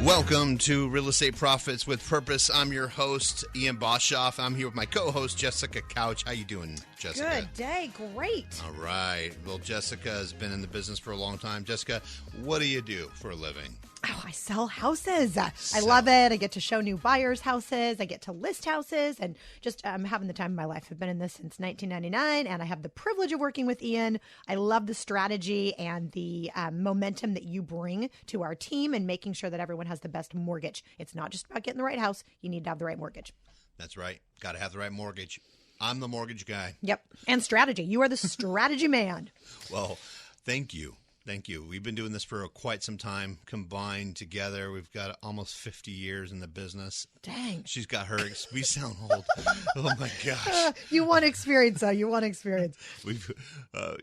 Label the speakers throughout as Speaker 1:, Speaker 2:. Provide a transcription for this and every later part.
Speaker 1: Welcome to Real Estate Profits with Purpose. I'm your host, Ian Boshoff. I'm here with my co-host, Jessica Couch. How you doing, Jessica?
Speaker 2: Good day. Great.
Speaker 1: All right. Well, Jessica has been in the business for a long time. Jessica, what do you do for a living?
Speaker 2: Oh, I sell houses. I love it. I get to show new buyers houses. I get to list houses, and just I'm having the time of my life. I've been in this since 1999, and I have the privilege of working with Ian. I love the strategy and the momentum that you bring to our team and making sure that everyone has the best mortgage. It's not just about getting the right house. You need to have the right mortgage.
Speaker 1: That's right. Got to have the right mortgage. I'm the mortgage guy.
Speaker 2: Yep. And strategy. You are the strategy man.
Speaker 1: Well, thank you. Thank you. We've been doing this for quite some time. Combined together, we've got almost 50 years in the business.
Speaker 2: Dang.
Speaker 1: She's got her. We sound old. Oh my gosh.
Speaker 2: You want experience, though. You want experience.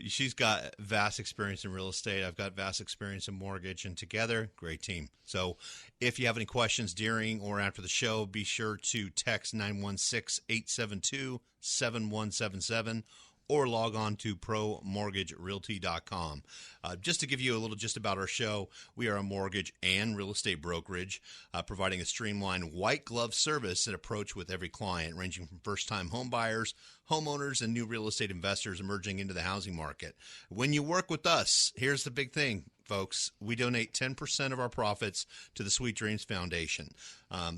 Speaker 1: She's got vast experience in real estate. I've got vast experience in mortgage, and together, great team. So, if you have any questions during or after the show, be sure to text 916-872-7177. Or log on to promortgagerealty.com. Just to give you a little gist about our show, we are a mortgage and real estate brokerage, providing a streamlined white glove service and approach with every client, ranging from first-time homebuyers, homeowners, and new real estate investors emerging into the housing market. When you work with us, here's the big thing, folks. We donate 10% of our profits to the Sweet Dreams Foundation.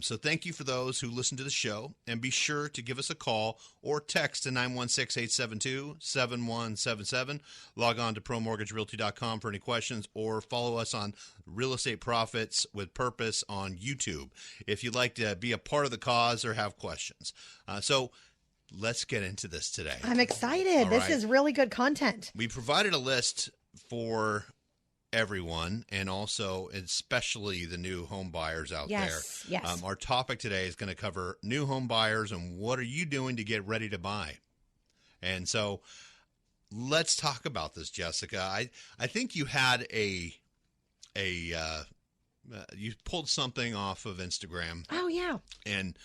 Speaker 1: So thank you for those who listen to the show, and be sure to give us a call or text to 916-872-7177. Log on to promortgagerealty.com for any questions, or follow us on Real Estate Profits with Purpose on YouTube if you'd like to be a part of the cause or have questions. So let's get into this today.
Speaker 2: I'm excited. This is really good content.
Speaker 1: We provided a list for everyone, and also especially the new home buyers out there.
Speaker 2: Yes.
Speaker 1: Our topic today is going to cover new home buyers and what are you doing to get ready to buy. And so let's talk about this, Jessica. I think you had you pulled something off of Instagram.
Speaker 2: Oh yeah.
Speaker 1: And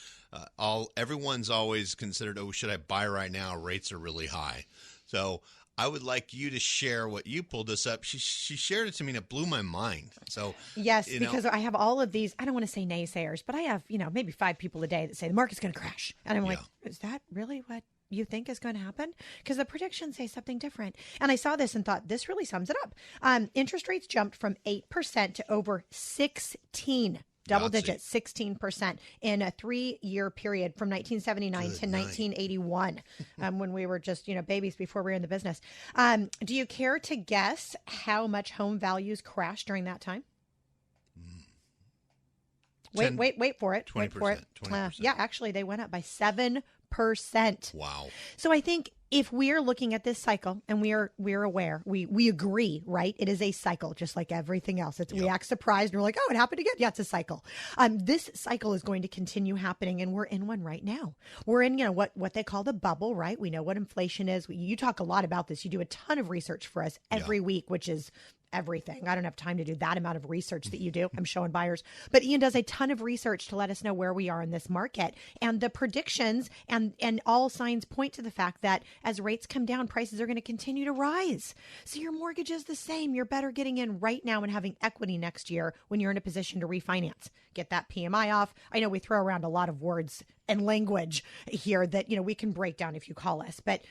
Speaker 1: everyone's always considered, oh, should I buy right now? Rates are really high. So I would like you to share what you pulled this up. She shared it to me, and it blew my mind. So
Speaker 2: yes, because I have all of these, I don't want to say naysayers, but I have, maybe 5 people a day that say the market's going to crash. And I'm like, is that really what you think is going to happen? Because the predictions say something different. And I saw this and thought, this really sums it up. Interest rates jumped from 8% to over 16%. Double digits, 16% in a 3-year period from 1979 to 1981, when we were just, babies before we were in the business. Do you care to guess how much home values crashed during that time? Wait for it.
Speaker 1: 20%.
Speaker 2: Wait for it.
Speaker 1: 20%.
Speaker 2: Yeah, actually, they went up by 7%.
Speaker 1: Wow.
Speaker 2: So I think if we are looking at this cycle, and we're aware, we agree, right? It is a cycle, just like everything else. We act surprised and we're like, oh, it happened again. Yeah, it's a cycle. This cycle is going to continue happening, and we're in one right now. We're in, what they call the bubble, right? We know what inflation is. You talk a lot about this. You do a ton of research for us every week, which is everything. I don't have time to do that amount of research that you do. I'm showing buyers. But Ian does a ton of research to let us know where we are in this market. And the predictions and all signs point to the fact that as rates come down, prices are going to continue to rise. So your mortgage is the same. You're better getting in right now and having equity next year when you're in a position to refinance. Get that PMI off. I know we throw around a lot of words and language here that, we can break down if you call us. But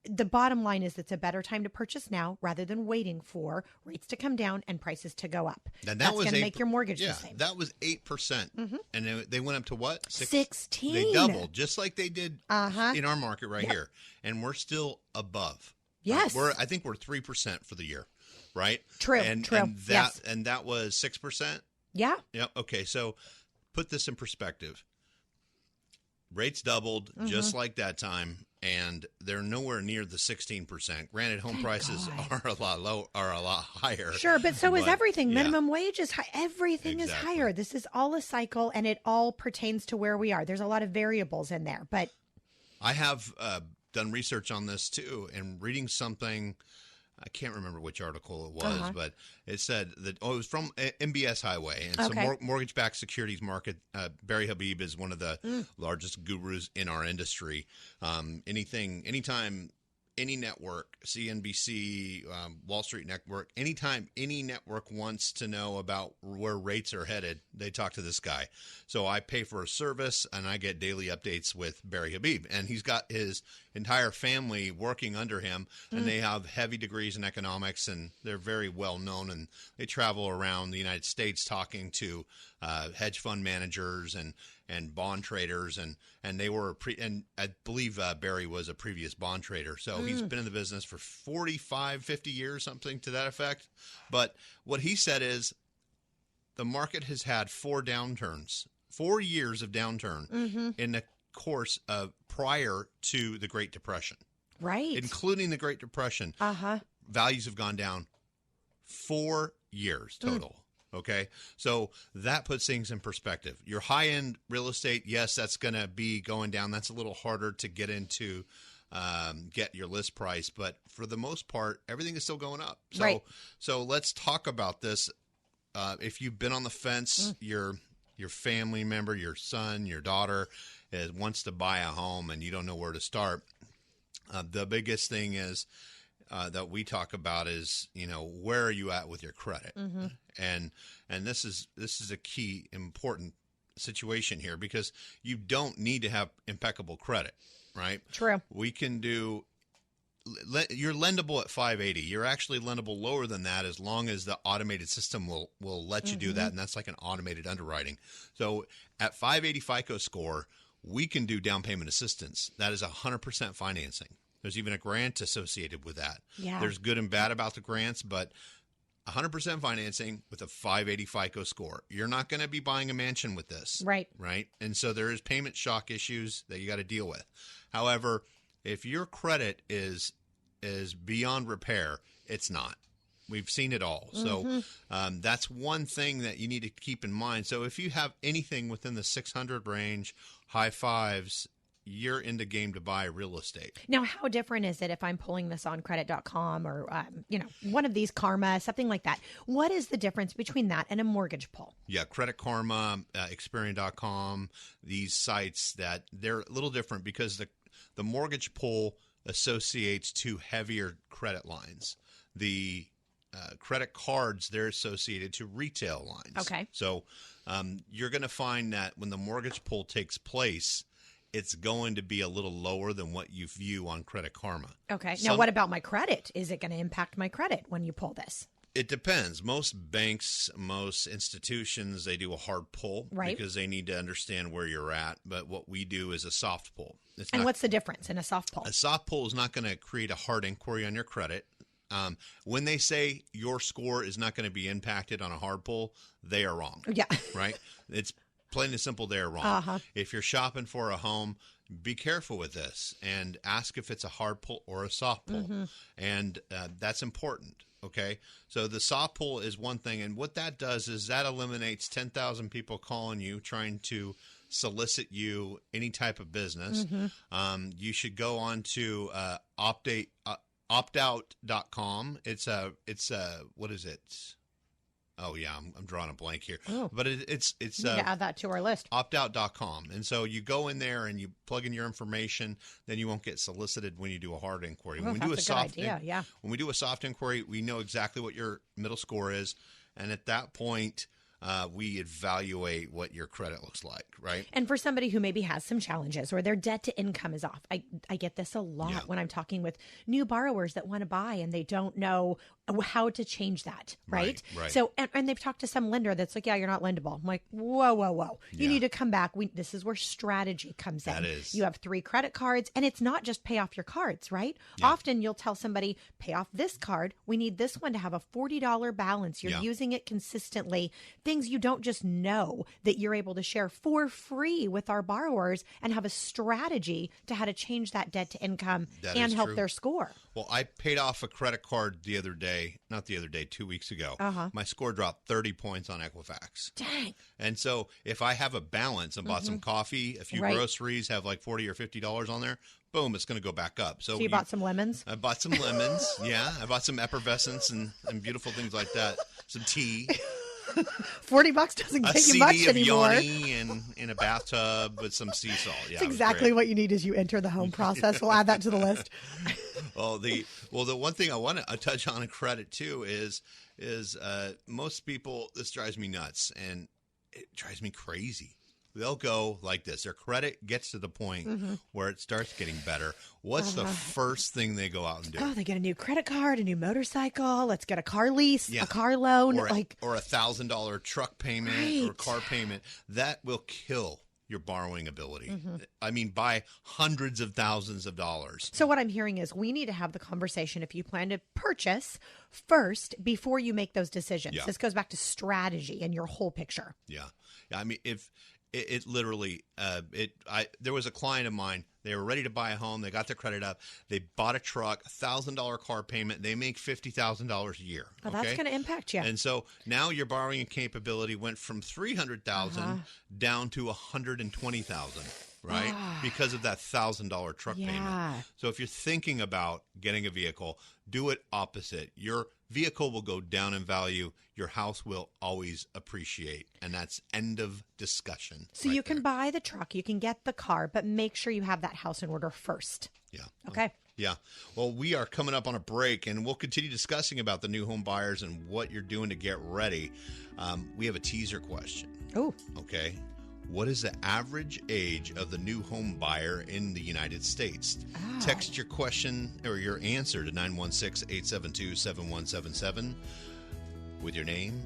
Speaker 2: the bottom line is it's a better time to purchase now rather than waiting for rates to come down and prices to go up.
Speaker 1: And
Speaker 2: that's going to make your mortgage the same.
Speaker 1: That was 8%. And they went up to what?
Speaker 2: 16.
Speaker 1: They doubled, just like they did in our market right here. And we're still above.
Speaker 2: Yes.
Speaker 1: I think we're 3% for the year, right?
Speaker 2: True.
Speaker 1: And that was 6%?
Speaker 2: Yeah.
Speaker 1: Yeah. Okay. So put this in perspective. Rates doubled just like that time, and they're nowhere near the 16%. Granted, home prices are a lot higher.
Speaker 2: Sure, but so is everything. Minimum wage is high. Everything is higher. This is all a cycle, and it all pertains to where we are. There's a lot of variables in there, but
Speaker 1: I have done research on this too, and reading something. I can't remember which article it was, but it said that, it was from MBS Highway. And so mortgage-backed securities market, Barry Habib is one of the largest gurus in our industry. Anytime any network, CNBC, Wall Street Network, anytime any network wants to know about where rates are headed, they talk to this guy. So I pay for a service, and I get daily updates with Barry Habib. And he's got his entire family working under him, and they have heavy degrees in economics, and they're very well known, and they travel around the United States talking to hedge fund managers and bond traders, and they were and I believe Barry was a previous bond trader, so he's been in the business for 45, 50 years, something to that effect. But what he said is the market has had 4 downturns, 4 years of downturn in the course of prior to the Great Depression,
Speaker 2: right?
Speaker 1: Including the Great Depression. Values have gone down 4 years total. Okay, so that puts things in perspective. Your high-end real estate, yes, that's going to be going down. That's a little harder to get into, get your list price. But for the most part, everything is still going up. So,
Speaker 2: right.
Speaker 1: So let's talk about this. If you've been on the fence, your family member, your son, your daughter wants to buy a home and you don't know where to start, the biggest thing is that we talk about is, where are you at with your credit? And this is a key important situation here, because you don't need to have impeccable credit, right?
Speaker 2: True.
Speaker 1: We can do, you're lendable at 580. You're actually lendable lower than that, as long as the automated system will let you do that. And that's like an automated underwriting. So at 580 FICO score, we can do down payment assistance. That is 100% financing. There's even a grant associated with that.
Speaker 2: Yeah.
Speaker 1: There's good and bad about the grants, but 100% financing with a 580 FICO score. You're not going to be buying a mansion with this.
Speaker 2: Right.
Speaker 1: Right. And so there is payment shock issues that you got to deal with. However, if your credit is beyond repair, it's not. We've seen it all. So that's one thing that you need to keep in mind. So if you have anything within the 600 range, high fives, you're in the game to buy real estate.
Speaker 2: Now, how different is it if I'm pulling this on credit.com or, one of these Karma, something like that? What is the difference between that and a mortgage pull?
Speaker 1: Yeah, Credit Karma, Experian.com, these sites, that they're a little different because the mortgage pull associates to heavier credit lines. The credit cards, they're associated to retail lines.
Speaker 2: Okay.
Speaker 1: So you're going to find that when the mortgage pull takes place, it's going to be a little lower than what you view on Credit Karma. Okay.
Speaker 2: Now, what about my credit? Is it going to impact my credit when you pull this?
Speaker 1: It depends. Most banks, most institutions, they do a hard pull,
Speaker 2: right,
Speaker 1: because they need to understand where you're at. But what we do is a soft pull.
Speaker 2: What's the difference in a soft pull?
Speaker 1: A soft pull is not going to create a hard inquiry on your credit. When they say your score is not going to be impacted on a hard pull, they are wrong.
Speaker 2: Yeah.
Speaker 1: Right? It's plain and simple, they're wrong. If you're shopping for a home, be careful with this and ask if it's a hard pull or a soft pull. And that's important. Okay. So the soft pull is one thing. And what that does is that eliminates 10,000 people calling you, trying to solicit you any type of business. You should go on to optout.com. It's what is it? Oh yeah, I'm drawing a blank here. But it's
Speaker 2: you need to add that to our list.
Speaker 1: Optout.com. And so you go in there and you plug in your information, then you won't get solicited when you do a hard inquiry. When we do a soft idea, when we do a soft inquiry, we know exactly what your middle score is, and at that point we evaluate what your credit looks like, right?
Speaker 2: And for somebody who maybe has some challenges or their debt to income is off, I get this a lot when I'm talking with new borrowers that want to buy and they don't know how to change that, right? So, and they've talked to some lender that's like, yeah, you're not lendable. I'm like, whoa. You need to come back. This is where strategy comes in.
Speaker 1: That is.
Speaker 2: You have 3 credit cards, and it's not just pay off your cards, right? Often you'll tell somebody, pay off this card. We need this one to have a $40 balance. You're using it consistently. Things you don't just know that you're able to share for free with our borrowers and have a strategy to how to change that debt to income and help their score.
Speaker 1: Well, I paid off a credit card the other day, not the other day, 2 weeks ago. My score dropped 30 points on Equifax.
Speaker 2: Dang.
Speaker 1: And so if I have a balance and bought some coffee, a few groceries, have like $40 or $50 on there, boom, it's going to go back up. So
Speaker 2: you bought some lemons?
Speaker 1: I bought some lemons. Yeah. I bought some effervescence and beautiful things like that. Some tea.
Speaker 2: $40 doesn't get you much anymore.
Speaker 1: A CD of Yoni in a bathtub with some sea salt. Yeah,
Speaker 2: that's exactly what you need as you enter the home process. We'll add that to the list.
Speaker 1: The one thing I want to touch on in credit too is most people, this drives me nuts and it drives me crazy. They'll go like this. Their credit gets to the point where it starts getting better. What's the first thing they go out and do?
Speaker 2: Oh, they get a new credit card, a new motorcycle. Let's get a car lease, a car loan,
Speaker 1: or $1,000 truck payment or car payment. That will kill your borrowing ability. I mean, by hundreds of thousands of dollars.
Speaker 2: So what I'm hearing is we need to have the conversation if you plan to purchase first before you make those decisions.
Speaker 1: Yeah.
Speaker 2: This goes back to strategy and your whole picture.
Speaker 1: Yeah. I mean, if it literally, there was a client of mine, they were ready to buy a home. They got their credit up. They bought a truck, $1,000 car payment. They make $50,000 a year.
Speaker 2: Oh, that's going to impact you.
Speaker 1: And so now your borrowing capability went from $300,000 down to $120,000. Right? Because of that $1,000 truck payment. So if you're thinking about getting a vehicle, do it opposite. Your vehicle will go down in value. Your house will always appreciate. And that's end of discussion.
Speaker 2: So you can buy the truck, you can get the car, but make sure you have that house in order first.
Speaker 1: Yeah.
Speaker 2: Okay.
Speaker 1: Yeah. Well, we are coming up on a break, and we'll continue discussing about the new home buyers and what you're doing to get ready. We have a teaser question.
Speaker 2: Oh.
Speaker 1: Okay. What is the average age of the new home buyer in the United States? Text your question or your answer to 916-872-7177 with your name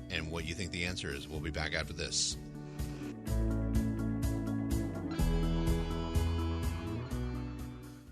Speaker 1: and what you think the answer is. We'll be back after this.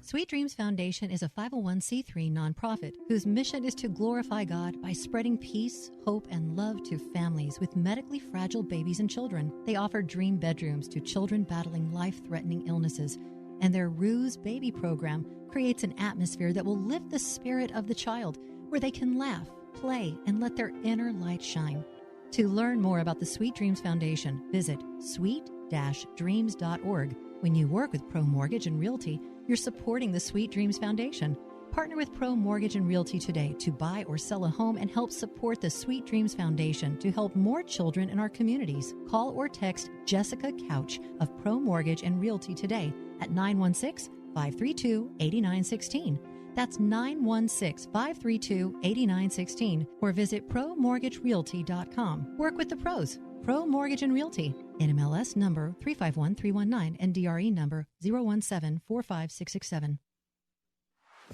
Speaker 3: Sweet Dreams Foundation is a 501c3 nonprofit whose mission is to glorify God by spreading peace, hope, and love to families with medically fragile babies and children. They offer dream bedrooms to children battling life-threatening illnesses, and their Ruse Baby program creates an atmosphere that will lift the spirit of the child, where they can laugh, play, and let their inner light shine. To learn more about the Sweet Dreams Foundation, visit sweet-dreams.org. When you work with Pro Mortgage and Realty, you're supporting the Sweet Dreams Foundation. Partner with Pro Mortgage and Realty today to buy or sell a home and help support the Sweet Dreams Foundation to help more children in our communities. Call or text Jessica Couch of Pro Mortgage and Realty today at 916-532-8916. That's 916-532-8916, or visit promortgagerealty.com. Work with the pros. Pro Mortgage and Realty. NMLS number 351319 and DRE number 017456667.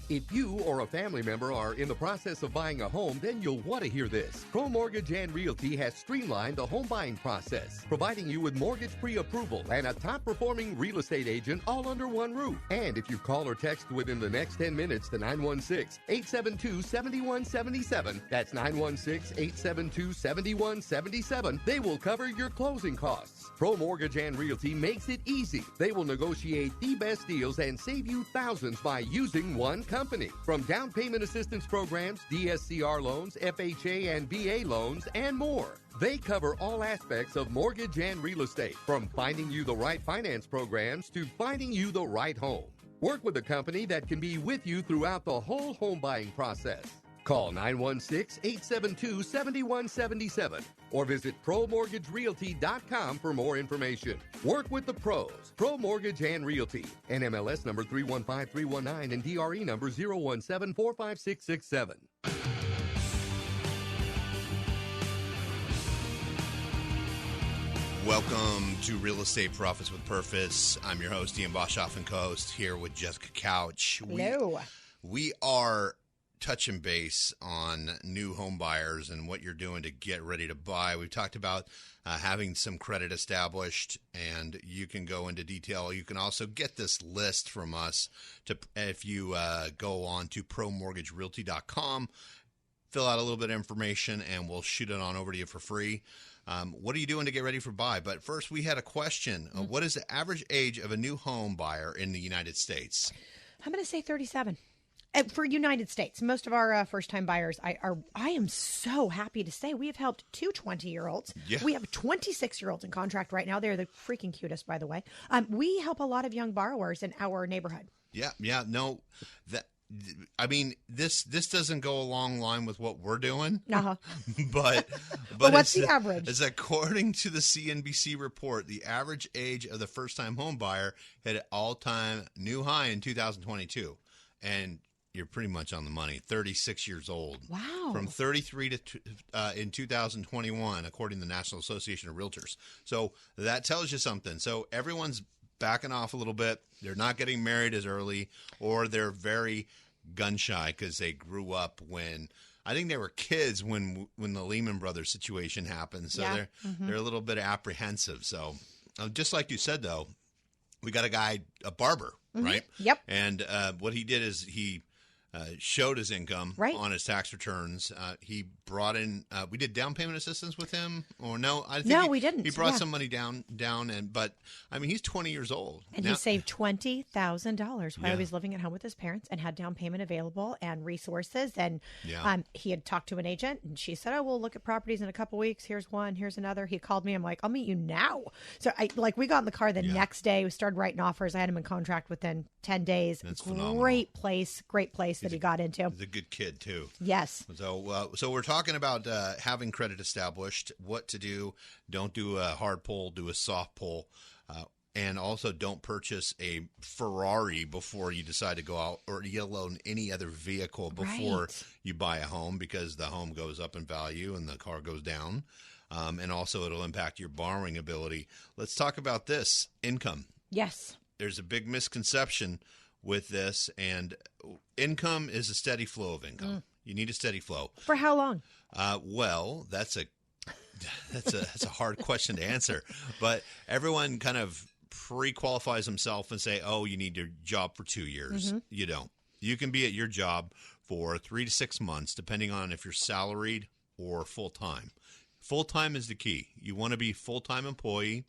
Speaker 4: If you or a family member are in the process of buying a home, then you'll want to hear this. Pro Mortgage and Realty has streamlined the home buying process, providing you with mortgage pre-approval and a top-performing real estate agent all under one roof. And if you call or text within the next 10 minutes to 916-872-7177, that's 916-872-7177, they will cover your closing costs. Pro Mortgage and Realty makes it easy. They will negotiate the best deals and save you thousands by using one company. From down payment assistance programs, DSCR loans, FHA and VA loans, and more. They cover all aspects of mortgage and real estate, from finding you the right finance programs to finding you the right home. Work with a company that can be with you throughout the whole home buying process. Call 916-872-7177 or visit ProMortgageRealty.com for more information. Work with the pros. Pro Mortgage and Realty. NMLS number 315319 and DRE number 017456667.
Speaker 1: Welcome to Real Estate Profits with Purpose. I'm your host, Ian Boshoff, and co-host here with Jessica Couch.
Speaker 2: Hello.
Speaker 1: We are touching base on new home buyers and what you're doing to get ready to buy. We've talked about having some credit established, and you can go into detail. You can also get this list from us if you go on to promortgagerealty.com, fill out a little bit of information, and we'll shoot it on over to you for free. What are you doing to get ready for buy? But first, we had a question. What is the average age of a new home buyer in the United States?
Speaker 2: I'm going to say 37. For United States, most of our first-time buyers, I am so happy to say we have helped two 20-year-olds.
Speaker 1: Yeah.
Speaker 2: We have 26-year-olds in contract right now. They're the freaking cutest, by the way. We help a lot of young borrowers in our neighborhood.
Speaker 1: Yeah. No, I mean, this doesn't go along line with what we're doing. But
Speaker 2: what's the average?
Speaker 1: It's according to the CNBC report, the average age of the first-time home buyer hit an all-time new high in 2022. And you're pretty much on the money. 36 years old.
Speaker 2: Wow.
Speaker 1: From 33 to in 2021, according to the National Association of Realtors. So that tells you something. So everyone's backing off a little bit. They're not getting married as early, or they're very gun shy because they grew up when. I think they were kids when the Lehman Brothers situation happened, so they're a little bit apprehensive. So, just like you said, though, we got a barber, right?
Speaker 2: Yep.
Speaker 1: And what he did is he showed his income on his tax returns. He brought in. We did down payment assistance with him, or no? I think
Speaker 2: we didn't.
Speaker 1: He brought some money down, but I mean, he's 20 years old,
Speaker 2: and he saved $20,000 while he was living at home with his parents, and had down payment available and resources. And he had talked to an agent, and she said, "Oh, we'll look at properties in a couple weeks. Here's one, here's another." He called me. I'm like, "I'll meet you now." So we got in the car the next day. We started writing offers. I had him in contract within 10 days.
Speaker 1: That's
Speaker 2: great place that he got into.
Speaker 1: He's a good kid too.
Speaker 2: Yes.
Speaker 1: So we're talking about having credit established, what to do. Don't do a hard pull, do a soft pull. And also don't purchase a Ferrari before you decide to go out, or let alone any other vehicle before you buy a home, because the home goes up in value and the car goes down. And also it'll impact your borrowing ability. Let's talk about this, income.
Speaker 2: Yes.
Speaker 1: There's a big misconception with this, and income is a steady flow of income. You need a steady flow.
Speaker 2: For how long?
Speaker 1: Well, that's a hard question to answer, but everyone kind of pre-qualifies themselves and say, "Oh, you need your job for 2 years." You don't. You can be at your job for 3 to 6 months, depending on if you're salaried or full-time. Full-time is the key. You want to be full-time employee.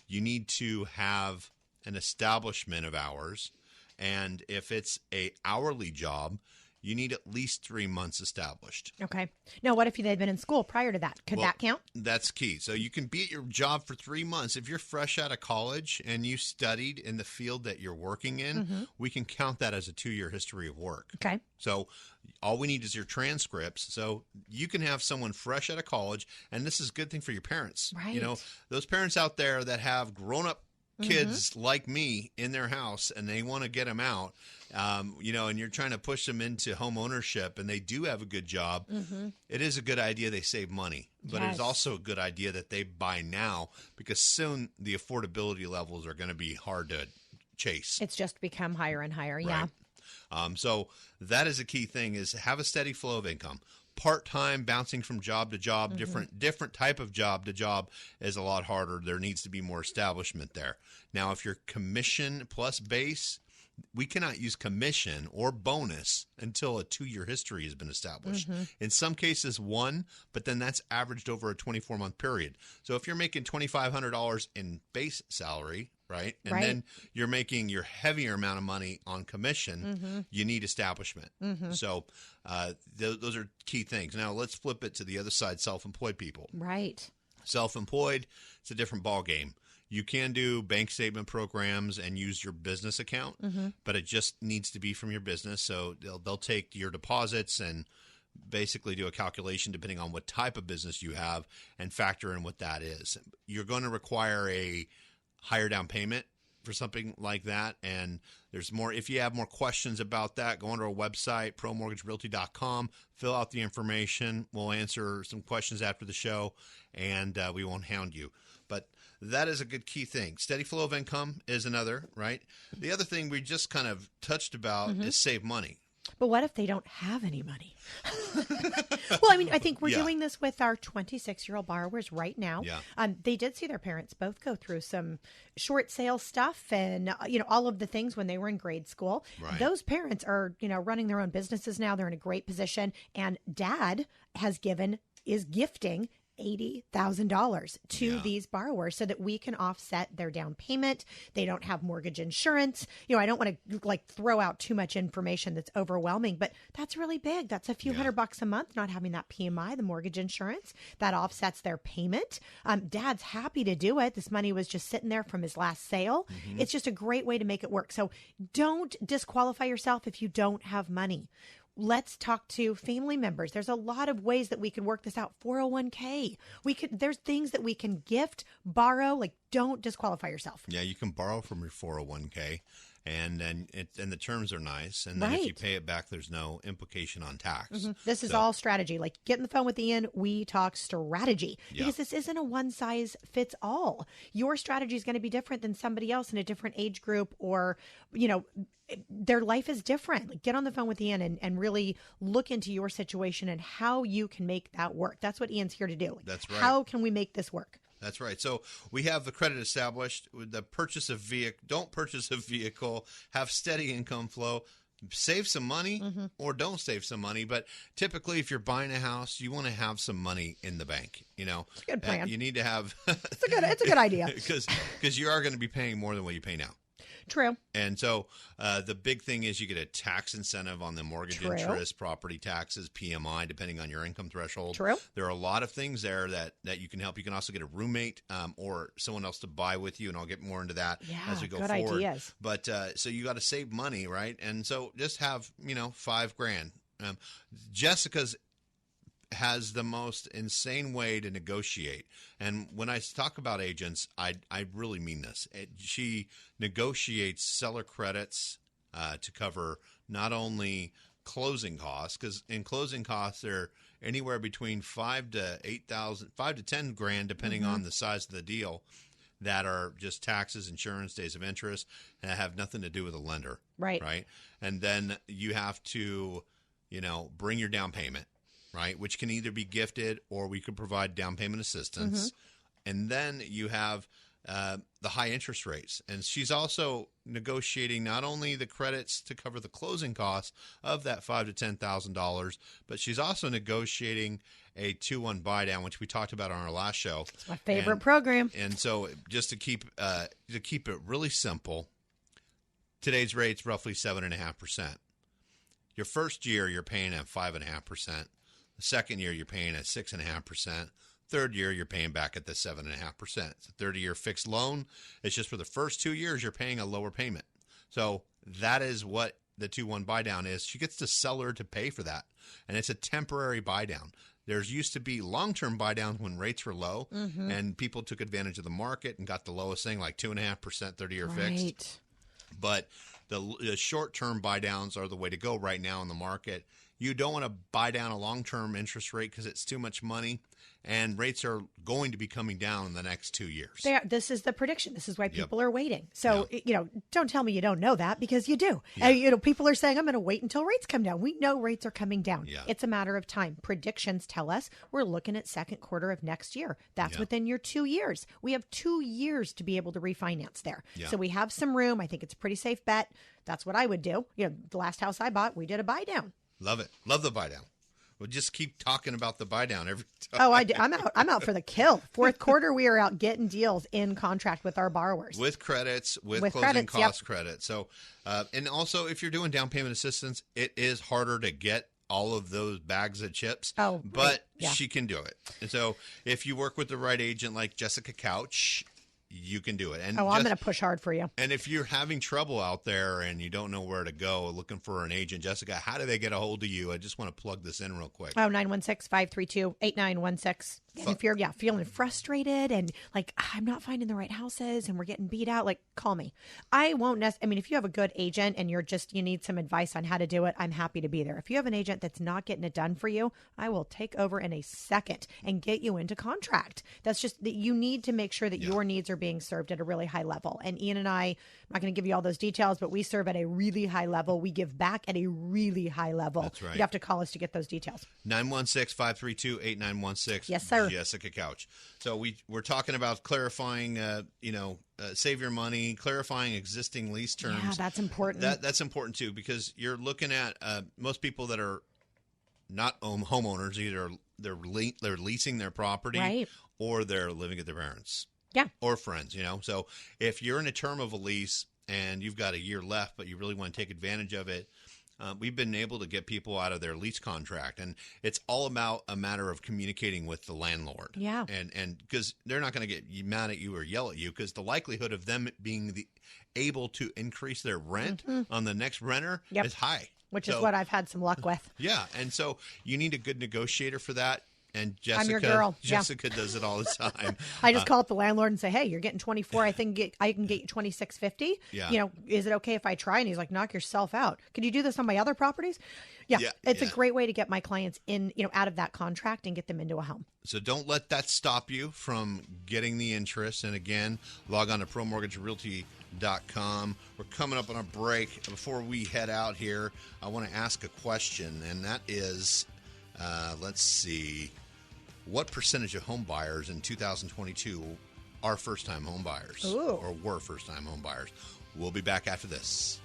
Speaker 1: You need to have an establishment of hours. And if it's a hourly job, you need at least 3 months established.
Speaker 2: Okay. Now, what if they'd been in school prior to that? Could that count?
Speaker 1: That's key. So you can be at your job for 3 months. If you're fresh out of college and you studied in the field that you're working in, we can count that as a 2-year history of work.
Speaker 2: Okay.
Speaker 1: So all we need is your transcripts. So you can have someone fresh out of college, and this is a good thing for your parents.
Speaker 2: Right.
Speaker 1: You know, those parents out there that have grown-up kids like me in their house, and they want to get them out, you know, and you're trying to push them into home ownership, and they do have a good job. It is a good idea they save money, but it is also a good idea that they buy now, because soon the affordability levels are going to be hard to chase.
Speaker 2: It's just become higher and higher.
Speaker 1: Right. Yeah. So that is a key thing, is have a steady flow of income. Part-time, bouncing from job to job, different type of job to job is a lot harder. There needs to be more establishment there. Now, if you're commission plus base, we cannot use commission or bonus until a 2-year history has been established. In some cases, 1, but then that's averaged over a 24-month period. So if you're making $2,500 in base salary, right, and then you're making your heavier amount of money on commission, you need establishment. So those are key things. Now let's flip it to the other side, self-employed people.
Speaker 2: Right.
Speaker 1: Self-employed, it's a different ballgame. You can do bank statement programs and use your business account, but it just needs to be from your business. So they'll take your deposits and basically do a calculation depending on what type of business you have and factor in what that is. You're going to require a higher down payment for something like that, and there's more. If you have more questions about that, go onto our website, promortgagerealty.com, fill out the information. We'll answer some questions after the show, and we won't hound you. But that is a good key thing. Steady flow of income is another, right? The other thing we just kind of touched about is save money.
Speaker 2: But what if they don't have any money? Well, I mean, I think we're doing this with our 26-year-old borrowers right now.
Speaker 1: Yeah.
Speaker 2: They did see their parents both go through some short sale stuff and, you know, all of the things when they were in grade school.
Speaker 1: Right.
Speaker 2: Those parents are, you know, running their own businesses now. They're in a great position. And dad is gifting $80,000 to these borrowers so that we can offset their down payment. They don't have mortgage insurance. You know, I don't want to throw out too much information that's overwhelming, but that's really big. That's a few $100 a month, not having that PMI, the mortgage insurance, that offsets their payment. Dad's happy to do it. This money was just sitting there from his last sale. It's just a great way to make it work. So don't disqualify yourself if you don't have money. Let's talk to family members. There's a lot of ways that we can work this out. 401k. There's things that we can gift, borrow. Don't disqualify yourself.
Speaker 1: Yeah, you can borrow from your 401k. and the terms are nice. And then if you
Speaker 2: Right.
Speaker 1: pay it back, there's no implication on tax.
Speaker 2: This is
Speaker 1: So-
Speaker 2: all strategy. Like, get on the phone with Ian. We talk strategy
Speaker 1: Yeah.
Speaker 2: because this isn't a one size fits all. Your strategy is going to be different than somebody else in a different age group, or, their life is different. Like, get on the phone with Ian and really look into your situation and how you can make that work. That's what Ian's here to do. Like,
Speaker 1: That's right.
Speaker 2: How can we make this work?
Speaker 1: That's right. So we have the credit established with the purchase of vehicle. Don't purchase a vehicle. Have steady income flow. Save some money or don't save some money. But typically, if you're buying a house, you want to have some money in the bank. It's
Speaker 2: a good plan.
Speaker 1: You need to have
Speaker 2: It's a good idea.
Speaker 1: because you are going to be paying more than what you pay now.
Speaker 2: True.
Speaker 1: And so the big thing is you get a tax incentive on the mortgage
Speaker 2: True.
Speaker 1: interest, property taxes, PMI, depending on your income threshold.
Speaker 2: True.
Speaker 1: There are a lot of things there that you can help. You can also get a roommate or someone else to buy with you, and I'll get more into that as we go
Speaker 2: good
Speaker 1: forward.
Speaker 2: ideas.
Speaker 1: But so you got to save money, right? And so just have, $5,000. Jessica's has the most insane way to negotiate. And when I talk about agents, I really mean this. She negotiates seller credits to cover not only closing costs, because in closing costs, they're anywhere between $5,000 to $8,000, $5,000 to $10,000, depending on the size of the deal, that are just taxes, insurance, days of interest, and have nothing to do with the lender.
Speaker 2: Right.
Speaker 1: Right. And then you have to, bring your down payment. Right, which can either be gifted or we could provide down payment assistance. And then you have the high interest rates. And she's also negotiating not only the credits to cover the closing costs of that $5,000 to $10,000, but she's also negotiating a 2-1 buy down, which we talked about on our last show.
Speaker 2: It's my favorite program.
Speaker 1: And so just to keep it really simple, today's rate's roughly 7.5%. Your first year, you're paying at 5.5%. The second year, you're paying at 6.5%. Third year, you're paying back at the 7.5%. It's a 30-year fixed loan. It's just for the first 2 years, you're paying a lower payment. So that is what the 2-1 buy down is. She gets the seller to pay for that, and it's a temporary buy down. There's used to be long-term buy downs when rates were low, and people took advantage of the market and got the lowest thing, like 2.5%, 30-year fixed. But the short-term buy downs are the way to go right now in the market. You don't want to buy down a long-term interest rate because it's too much money, and rates are going to be coming down in the next 2 years.
Speaker 2: This is the prediction. This is why people are waiting. So, don't tell me you don't know that, because you do. People are saying, I'm going to wait until rates come down. We know rates are coming down.
Speaker 1: Yeah.
Speaker 2: It's a matter of time. Predictions tell us we're looking at second quarter of next year. That's within your 2 years. We have 2 years to be able to refinance there.
Speaker 1: Yeah.
Speaker 2: So we have some room. I think it's a pretty safe bet. That's what I would do. The last house I bought, we did a buy down.
Speaker 1: Love it. Love the buy down. We'll just keep talking about the buy down every time.
Speaker 2: Oh, I do. I'm out for the kill. Fourth quarter, we are out getting deals in contract with our borrowers.
Speaker 1: With credits, with closing
Speaker 2: credits,
Speaker 1: cost credit. So, and also if you're doing down payment assistance, it is harder to get all of those bags of chips.
Speaker 2: Oh,
Speaker 1: but
Speaker 2: right. Yeah.
Speaker 1: she can do it. And so if you work with the right agent like Jessica Couch, you can do it. And
Speaker 2: I'm going to push hard for you.
Speaker 1: And if you're having trouble out there and you don't know where to go looking for an agent, Jessica, how do they get a hold of you? I just want to plug this in real quick.
Speaker 2: 916-532-8916. And if you're feeling frustrated and like, I'm not finding the right houses and we're getting beat out, like, call me. I won't if you have a good agent and you need some advice on how to do it, I'm happy to be there. If you have an agent that's not getting it done for you, I will take over in a second and get you into contract. That's just that you need to make sure that your needs are being served at a really high level. And Ian and I'm not going to give you all those details, but we serve at a really high level. We give back at a really high level.
Speaker 1: That's right.
Speaker 2: You have to call us to get those details.
Speaker 1: 916-532-8916.
Speaker 2: Yes, sir.
Speaker 1: Jessica Couch. So we're talking about clarifying, save your money, clarifying existing lease terms.
Speaker 2: Yeah, that's important.
Speaker 1: That's important too, because you're looking at most people that are not homeowners. Either they're leasing their property,
Speaker 2: right,
Speaker 1: or they're living at their parents'.
Speaker 2: Yeah.
Speaker 1: Or friends, So if you're in a term of a lease and you've got a year left, but you really want to take advantage of it, we've been able to get people out of their lease contract. And it's all about a matter of communicating with the landlord.
Speaker 2: Yeah.
Speaker 1: And because they're not going to get mad at you or yell at you, because the likelihood of them being able to increase their rent on the next renter is high.
Speaker 2: Which is what I've had some luck with.
Speaker 1: Yeah. And so you need a good negotiator for that. And Jessica,
Speaker 2: I'm your girl.
Speaker 1: Jessica does it all the time.
Speaker 2: I just call up the landlord and say, "Hey, you're getting 24. I think I can get you 26.50.
Speaker 1: Yeah.
Speaker 2: You know, is it okay if I try?" And he's like, "Knock yourself out. Can you do this on my other properties?" Yeah, it's a great way to get my clients in, out of that contract and get them into a home.
Speaker 1: So don't let that stop you from getting the interest. And again, log on to ProMortgageRealty.com. We're coming up on a break. Before we head out here, I want to ask a question, and that is, let's see, what percentage of home buyers in 2022 are first-time home buyers or were first-time home buyers? We'll be back after this.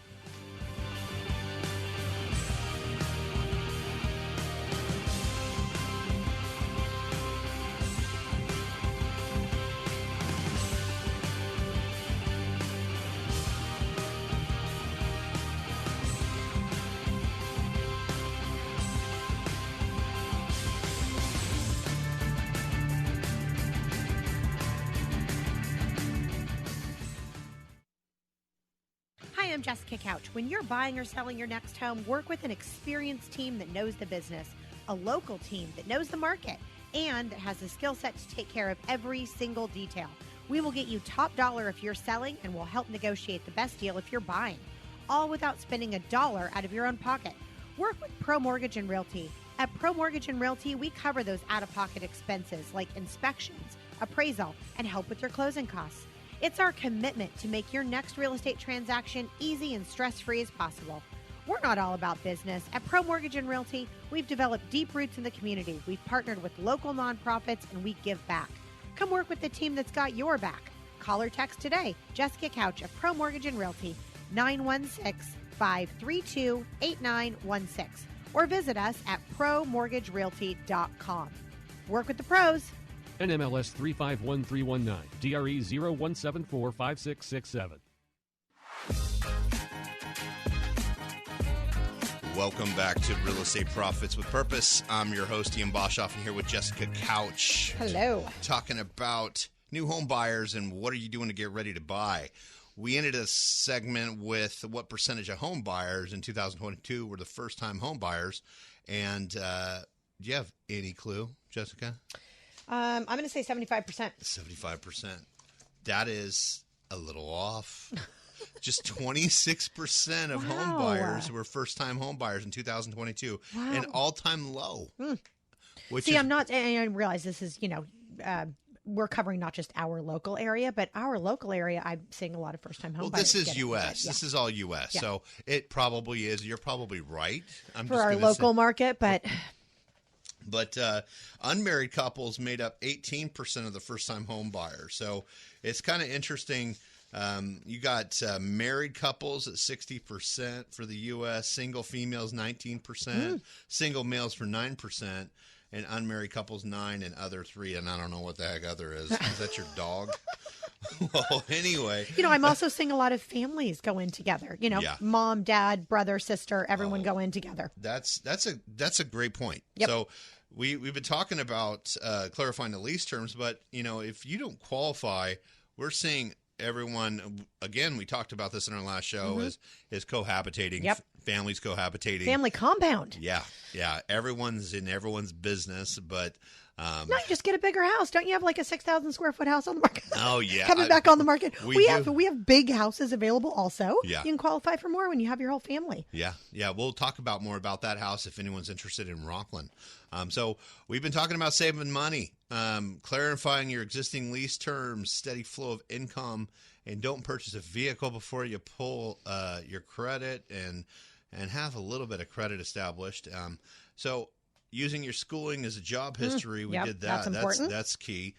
Speaker 2: Hi, I'm Jessica Couch. When you're buying or selling your next home, work with an experienced team that knows the business, a local team that knows the market, and that has the skill set to take care of every single detail. We will get you top dollar if you're selling, and we'll help negotiate the best deal if you're buying, all without spending $1 out of your own pocket. Work with Pro Mortgage and Realty. At Pro Mortgage and Realty, we cover those out-of-pocket expenses like inspections, appraisal, and help with your closing costs. It's our commitment to make your next real estate transaction easy and stress-free as possible. We're not all about business. At Pro Mortgage and Realty, we've developed deep roots in the community. We've partnered with local nonprofits, and we give back. Come work with the team that's got your back. Call or text today. Jessica Couch of Pro Mortgage and Realty, 916-532-8916. Or visit us at ProMortgageRealty.com. Work with the pros.
Speaker 5: NMLS 351319, DRE 01745667.
Speaker 1: Welcome back to Real Estate Profits with Purpose. I'm your host, Ian Boshoff, and here with Jessica Couch.
Speaker 2: Hello.
Speaker 1: Talking about new home buyers and what are you doing to get ready to buy. We ended a segment with what percentage of home buyers in 2022 were the first-time home buyers. And do you have any clue, Jessica?
Speaker 2: I'm going to say 75%.
Speaker 1: 75%. That is a little off. Just 26% of home buyers were first-time home buyers in 2022.
Speaker 2: Wow.
Speaker 1: An all-time low.
Speaker 2: See, I'm not, and I realize this is, we're covering not just our local area, but our local area, I'm seeing a lot of first-time home buyers.
Speaker 1: This is U.S. This is all U.S. So it probably is. You're probably right.
Speaker 2: For our local market, but...
Speaker 1: But unmarried couples made up 18% of the first-time home buyers. So it's kind of interesting. You got married couples at 60% for the U.S., single females 19%, single males for 9%, and unmarried couples 9%, and other 3%. And I don't know what the heck other is. Is that your dog? Well, anyway.
Speaker 2: I'm also seeing a lot of families go in together. Mom, dad, brother, sister, everyone go in together.
Speaker 1: That's a great point.
Speaker 2: Yep.
Speaker 1: So we've been talking about clarifying the lease terms, but if you don't qualify, we're seeing everyone, again, we talked about this in our last show, is cohabitating.
Speaker 2: Yep.
Speaker 1: Families cohabitating.
Speaker 2: Family compound.
Speaker 1: Yeah. Everyone's in everyone's business, but
Speaker 2: no, you just get a bigger house. Don't you have like a 6,000 square foot house on the market?
Speaker 1: Oh, yeah.
Speaker 2: Coming back on the market. We
Speaker 1: have
Speaker 2: big houses available also.
Speaker 1: Yeah.
Speaker 2: You can qualify for more when you have your whole family.
Speaker 1: Yeah. We'll talk more about that house if anyone's interested in Rockland. So we've been talking about saving money, clarifying your existing lease terms, steady flow of income, and don't purchase a vehicle before you pull your credit and have a little bit of credit established. So using your schooling as a job history, we did that.
Speaker 2: That's important.
Speaker 1: That's key.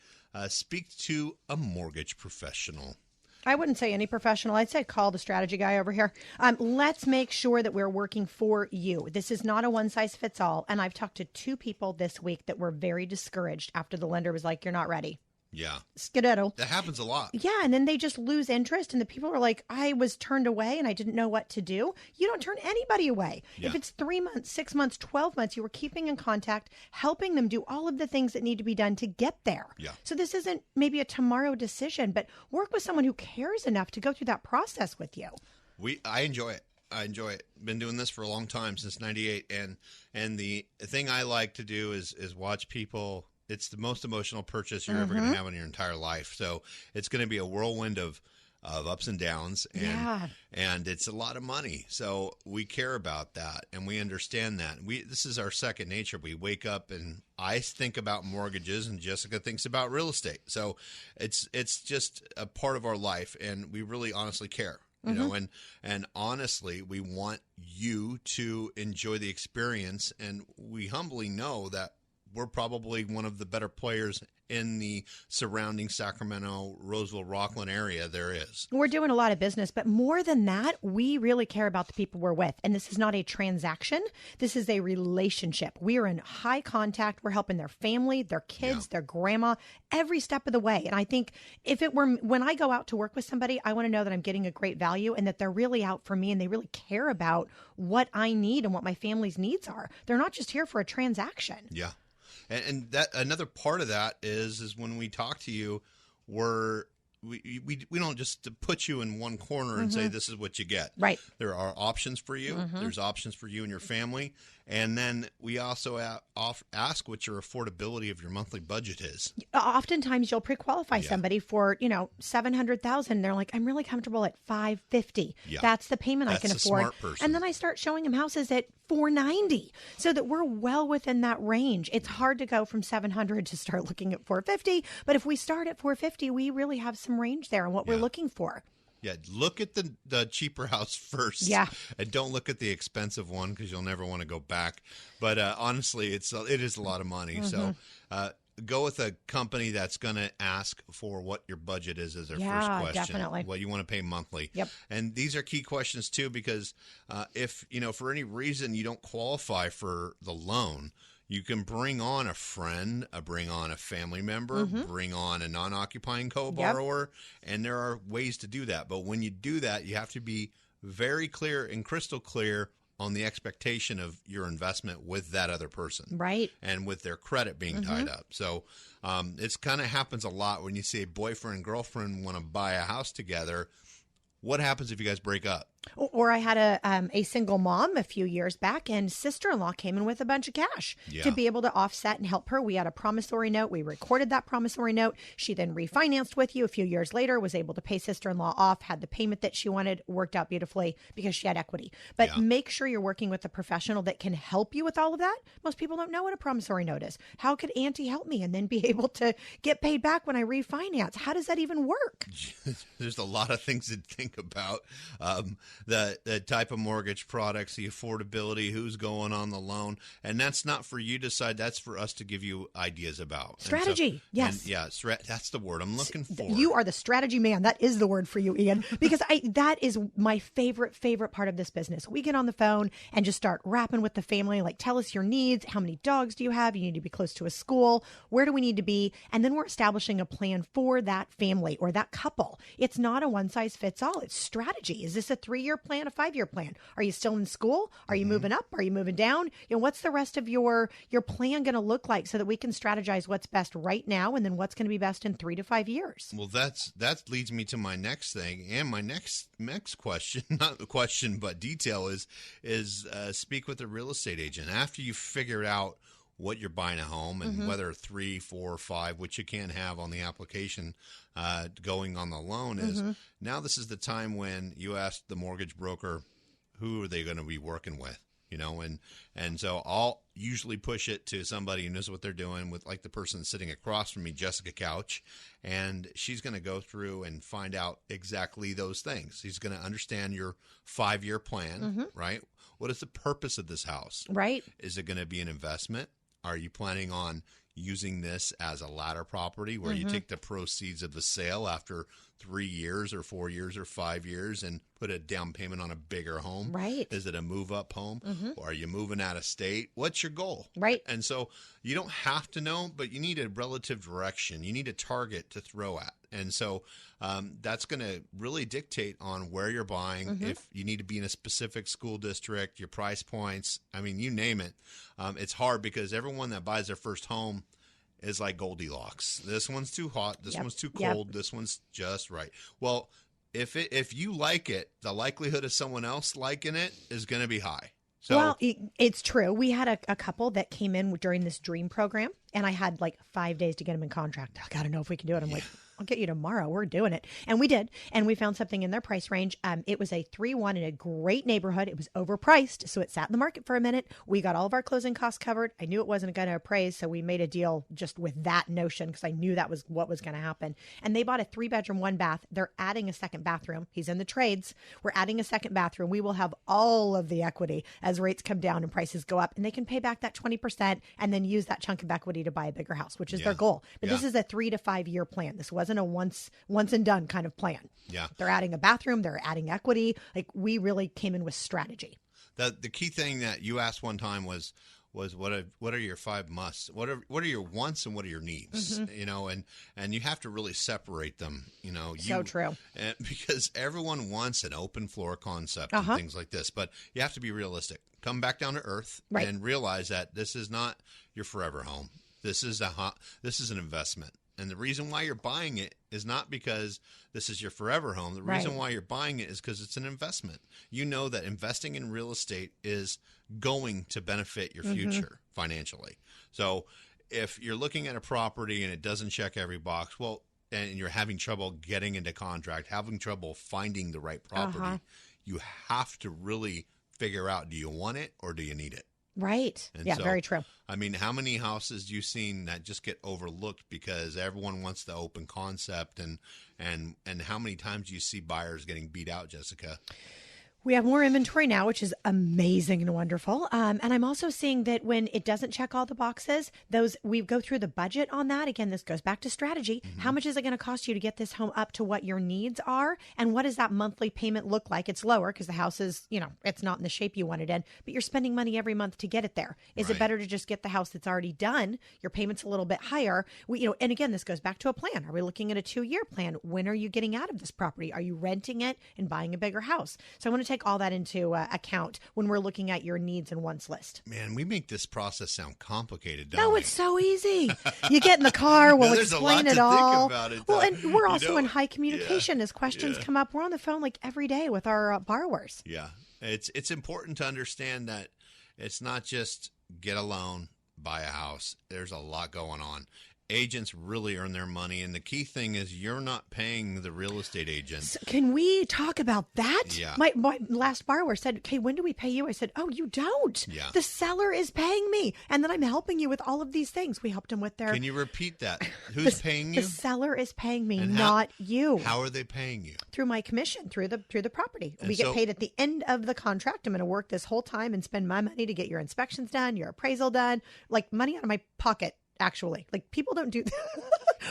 Speaker 1: Speak to a mortgage professional.
Speaker 2: I wouldn't say any professional. I'd say call the strategy guy over here. Let's make sure that we're working for you. This is not a one-size-fits-all. And I've talked to 2 people this week that were very discouraged after the lender was like, "You're not ready."
Speaker 1: Yeah.
Speaker 2: Skedaddle.
Speaker 1: That happens a lot.
Speaker 2: Yeah, and then they just lose interest, and the people are like, "I was turned away, and I didn't know what to do." You don't turn anybody away.
Speaker 1: Yeah.
Speaker 2: If it's 3 months, 6 months, 12 months, you were keeping in contact, helping them do all of the things that need to be done to get there.
Speaker 1: Yeah.
Speaker 2: So this isn't maybe a tomorrow decision, but work with someone who cares enough to go through that process with you.
Speaker 1: I enjoy it. I enjoy it. Been doing this for a long time, since '98, and the thing I like to do is watch people. It's the most emotional purchase you're ever going to have in your entire life. So it's going to be a whirlwind of ups and downs, and it's a lot of money. So we care about that, and we understand that. This is our second nature. We wake up, and I think about mortgages, and Jessica thinks about real estate. So it's just a part of our life, and we really honestly care. You know, and honestly, we want you to enjoy the experience, and we humbly know that we're probably one of the better players in the surrounding Sacramento, Roseville, Rockland area there is.
Speaker 2: We're doing a lot of business, but more than that, we really care about the people we're with. And this is not a transaction. This is a relationship. We are in high contact. We're helping their family, their kids, their grandma, every step of the way. And I think if it were, when I go out to work with somebody, I want to know that I'm getting a great value and that they're really out for me and they really care about what I need and what my family's needs are. They're not just here for a transaction.
Speaker 1: Yeah. And that another part of that is when we talk to you, we don't just put you in one corner and say this is what you get.
Speaker 2: Right.
Speaker 1: There are options for you. There's options for you and your family. And then we also ask what your affordability of your monthly budget is.
Speaker 2: Oftentimes you'll pre-qualify somebody for, $700,000. They're like, I'm really comfortable at $550. Yeah. That's the payment I can afford.
Speaker 1: Smart person.
Speaker 2: And then I start showing them houses at $490 so that we're well within that range. It's hard to go from $700 to start looking at $450. But if we start at $450, we really have some range there on what we're looking for.
Speaker 1: Yeah, look at the cheaper house first.
Speaker 2: Yeah.
Speaker 1: And don't look at the expensive one because you'll never want to go back. But honestly, it is a lot of money. So go with a company that's going to ask for what your budget is as their first question.
Speaker 2: Definitely.
Speaker 1: What you want to pay monthly.
Speaker 2: Yep.
Speaker 1: And these are key questions too, because if, for any reason you don't qualify for the loan, you can bring on a friend, bring on a family member, bring on a non-occupying co-borrower, and there are ways to do that. But when you do that, you have to be very clear and crystal clear on the expectation of your investment with that other person.
Speaker 2: Right.
Speaker 1: And with their credit being tied up. So it's kind of happens a lot when you see a boyfriend and girlfriend want to buy a house together. What happens if you guys break up?
Speaker 2: Or I had a single mom a few years back, and sister-in-law came in with a bunch of cash to be able to offset and help her. We had a promissory note. We recorded that promissory note. She then refinanced with you a few years later, was able to pay sister-in-law off, had the payment that she wanted, worked out beautifully because she had equity. But make sure you're working with a professional that can help you with all of that. Most people don't know what a promissory note is. How could Auntie help me and then be able to get paid back when I refinance? How does that even work?
Speaker 1: There's a lot of things to think about. The type of mortgage products, the affordability, who's going on the loan. And that's not for you to decide. That's for us to give you ideas about.
Speaker 2: Strategy. Yes.
Speaker 1: That's the word I'm looking for.
Speaker 2: You are the strategy man. That is the word for you, Ian, because that is my favorite part of this business. We get on the phone and just start rapping with the family, like, tell us your needs. How many dogs do you have? You need to be close to a school. Where do we need to be? And then we're establishing a plan for that family or that couple. It's not a one size fits all. It's strategy. Is this a 3-year plan, a 5-year plan? Are you still in school? Are you moving up? Are you moving down? What's the rest of your plan going to look like so that we can strategize what's best right now and then what's going to be best in 3 to 5 years?
Speaker 1: Well, that leads me to my next thing and my next question, not the question, but detail is speak with a real estate agent after you figure out what you're buying a home and whether 3, 4, 5, which you can't have on the application going on the loan is. Now this is the time when you ask the mortgage broker who are they going to be working with, and so I'll usually push it to somebody who knows what they're doing, with like the person sitting across from me, Jessica Couch, and she's going to go through and find out exactly those things. She's going to understand your 5-year plan, right? What is the purpose of this house?
Speaker 2: Right.
Speaker 1: Is it going to be an investment? Are you planning on using this as a ladder property where you take the proceeds of the sale after 3 years or 4 years or 5 years and put a down payment on a bigger home?
Speaker 2: Right.
Speaker 1: Is it a move-up home? Or are you moving out of state? What's your goal?
Speaker 2: Right.
Speaker 1: And so you don't have to know, but you need a relative direction. You need a target to throw at. And so that's going to really dictate on where you're buying, if you need to be in a specific school district, your price points. I mean, you name it. It's hard because everyone that buys their first home is like Goldilocks. This one's too hot. This one's too cold. This one's just right. Well, if you like it, the likelihood of someone else liking it is going to be high. So,
Speaker 2: well, it's true. We had a couple that came in during this dream program, and I had like 5 days to get them in contract. I got to know if we can do it. I'm like, I'll get you tomorrow. We're doing it. And we did. And we found something in their price range. It was a 3-1 in a great neighborhood. It was overpriced. So it sat in the market for a minute. We got all of our closing costs covered. I knew it wasn't going to appraise. So we made a deal just with that notion because I knew that was what was going to happen. And they bought a 3-bedroom, 1-bath. They're adding a second bathroom. He's in the trades. We're adding a second bathroom. We will have all of the equity as rates come down and prices go up. And they can pay back that 20% and then use that chunk of equity to buy a bigger house, which is their goal. But this is a 3 to 5 year plan. This wasn't a once and done kind of plan. Yeah. They're adding a bathroom. They're adding equity. Like, we really came in with strategy.
Speaker 1: The key thing that you asked one time was what are your 5 musts? What are your wants and what are your needs? Mm-hmm. And you have to really separate them. So true. Because everyone wants an open floor concept and things like this, but you have to be realistic. Come back down to earth and realize that this is not your forever home. This is an investment. And the reason why you're buying it is not because this is your forever home. The reason why you're buying it is because it's an investment. You know that investing in real estate is going to benefit your future financially. So if you're looking at a property and it doesn't check every box, and you're having trouble getting into contract, having trouble finding the right property, you have to really figure out, do you want it or do you need it?
Speaker 2: Right. And so, very true.
Speaker 1: I mean, how many houses do you seen that just get overlooked because everyone wants the open concept, and how many times do you see buyers getting beat out, Jessica?
Speaker 2: We have more inventory now, which is amazing and wonderful. And I'm also seeing that when it doesn't check all the boxes, we go through the budget on that. Again, this goes back to strategy. Mm-hmm. How much is it going to cost you to get this home up to what your needs are? And what does that monthly payment look like? It's lower because the house is, it's not in the shape you want it in, but you're spending money every month to get it there. Is it better to just get the house that's already done? Your payment's a little bit higher. And again, this goes back to a plan. Are we looking at a 2-year plan? When are you getting out of this property? Are you renting it and buying a bigger house? So I want to take all that into account when we're looking at your needs and wants list.
Speaker 1: Man, we make this process sound complicated, don't we?
Speaker 2: No, it's so easy. You get in the car, we'll explain it all. Well, and we're also in high communication as questions come up. We're on the phone like every day with our borrowers.
Speaker 1: Yeah, it's important to understand that it's not just get a loan, buy a house. There's a lot going on. Agents really earn their money, and the key thing is you're not paying the real estate agent.
Speaker 2: So can we talk about that?
Speaker 1: Yeah.
Speaker 2: My last borrower said, okay, when do we pay you? I said, oh, you don't.
Speaker 1: Yeah.
Speaker 2: The seller is paying me, and then I'm helping you with all of these things. We helped him with their...
Speaker 1: Can you repeat that? Who's paying you?
Speaker 2: The seller is paying me, not you.
Speaker 1: How are they paying you?
Speaker 2: Through my commission, through the property. And we get paid at the end of the contract. I'm going to work this whole time and spend my money to get your inspections done, your appraisal done, like money out of my pocket. Actually, like, people don't do that.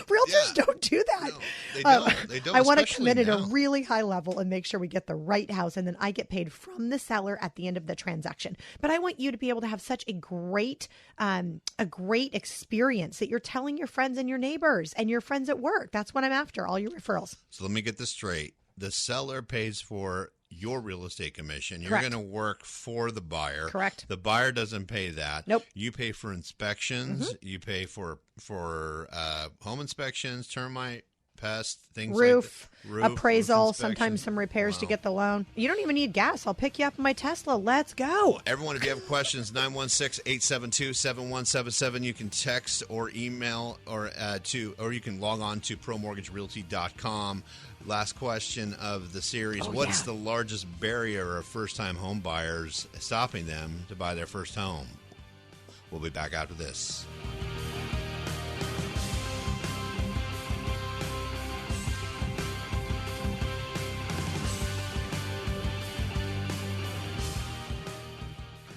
Speaker 2: Realtors don't do that.
Speaker 1: No, they don't. They don't.
Speaker 2: I want to come in at a really high level and make sure we get the right house, and then I get paid from the seller at the end of the transaction. But I want you to be able to have such a great experience that you're telling your friends and your neighbors and your friends at work. That's what I'm after. All your referrals.
Speaker 1: So let me get this straight. The seller pays for your real estate commission. You're
Speaker 2: Correct.
Speaker 1: going to work for the buyer.
Speaker 2: Correct.
Speaker 1: The buyer doesn't pay that.
Speaker 2: Nope.
Speaker 1: You pay for inspections. You pay for home inspections, termite, pest, things
Speaker 2: roof,
Speaker 1: like that.
Speaker 2: appraisal,
Speaker 1: Roof
Speaker 2: sometimes some repairs to get the loan. You don't even need gas. I'll pick you up in my Tesla. Let's go.
Speaker 1: Everyone, if you have questions, 916-872-7177. You can text or email or you can log on to promortgagerealty.com. Last question of the series. What's the largest barrier of first-time home buyers stopping them to buy their first home? We'll be back after this.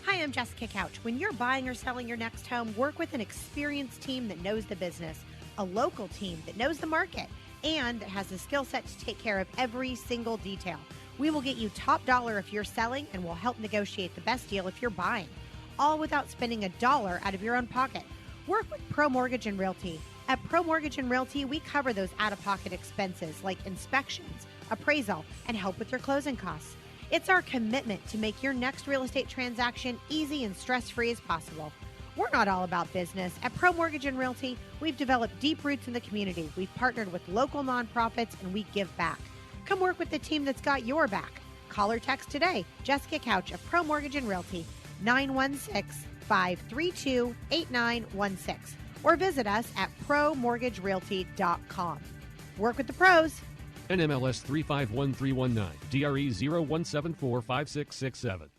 Speaker 2: Hi, I'm Jessica Couch. When you're buying or selling your next home, work with an experienced team that knows the business, a local team that knows the market, and that has the skill set to take care of every single detail. We will get you top dollar if you're selling, and we'll help negotiate the best deal if you're buying, all without spending $1 out of your own pocket. Work with Pro Mortgage and Realty. At Pro Mortgage and Realty, we cover those out-of-pocket expenses like inspections, appraisal, and help with your closing costs. It's our commitment to make your next real estate transaction easy and stress-free as possible. We're not all about business. At Pro Mortgage and Realty, we've developed deep roots in the community. We've partnered with local nonprofits, and we give back. Come work with the team that's got your back. Call or text today. Jessica Couch of Pro Mortgage and Realty, 916-532-8916. Or visit us at promortgagerealty.com. Work with the pros.
Speaker 5: NMLS 351319, DRE 01745667.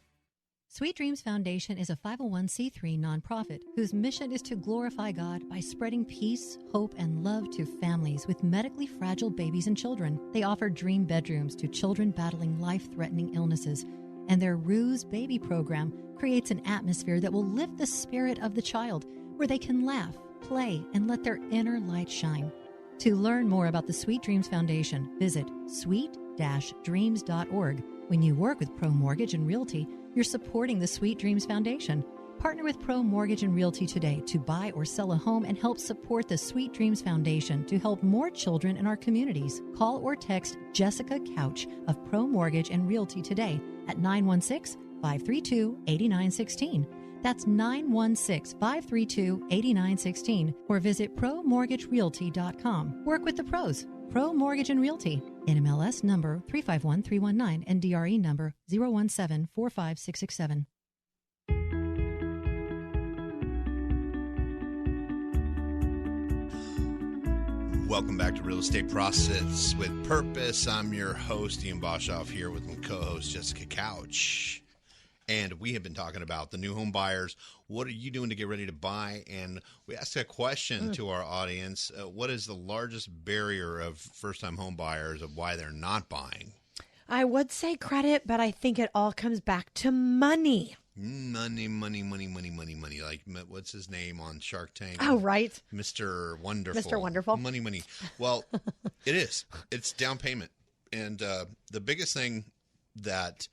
Speaker 3: Sweet Dreams Foundation is a 501c3 nonprofit whose mission is to glorify God by spreading peace, hope, and love to families with medically fragile babies and children. They offer dream bedrooms to children battling life-threatening illnesses, and their Ruse Baby program creates an atmosphere that will lift the spirit of the child, where they can laugh, play, and let their inner light shine. To learn more about the Sweet Dreams Foundation, visit sweet-dreams.org. When you work with Pro Mortgage and Realty, you're supporting the Sweet Dreams Foundation. Partner with Pro Mortgage and Realty today to buy or sell a home and help support the Sweet Dreams Foundation to help more children in our communities. Call or text Jessica Couch of Pro Mortgage and Realty today at 916-532-8916. That's 916-532-8916. Or visit promortgagerealty.com. Work with the pros. Pro Mortgage and Realty. NMLS number 351319 and DRE number 01745667.
Speaker 1: Welcome back to Real Estate Process with Purpose. I'm your host, Ian Boshoff, here with my co-host, Jessica Couch. And we have been talking about the new home buyers. What are you doing to get ready to buy? And we asked a question to our audience. What is the largest barrier of first-time home buyers of why they're not buying?
Speaker 2: I would say credit, but I think it all comes back to money.
Speaker 1: Money. Like, what's his name on Shark Tank?
Speaker 2: Oh, right.
Speaker 1: Mr. Wonderful.
Speaker 2: Mr. Wonderful.
Speaker 1: Money. Well, it is. It's down payment. And the biggest thing that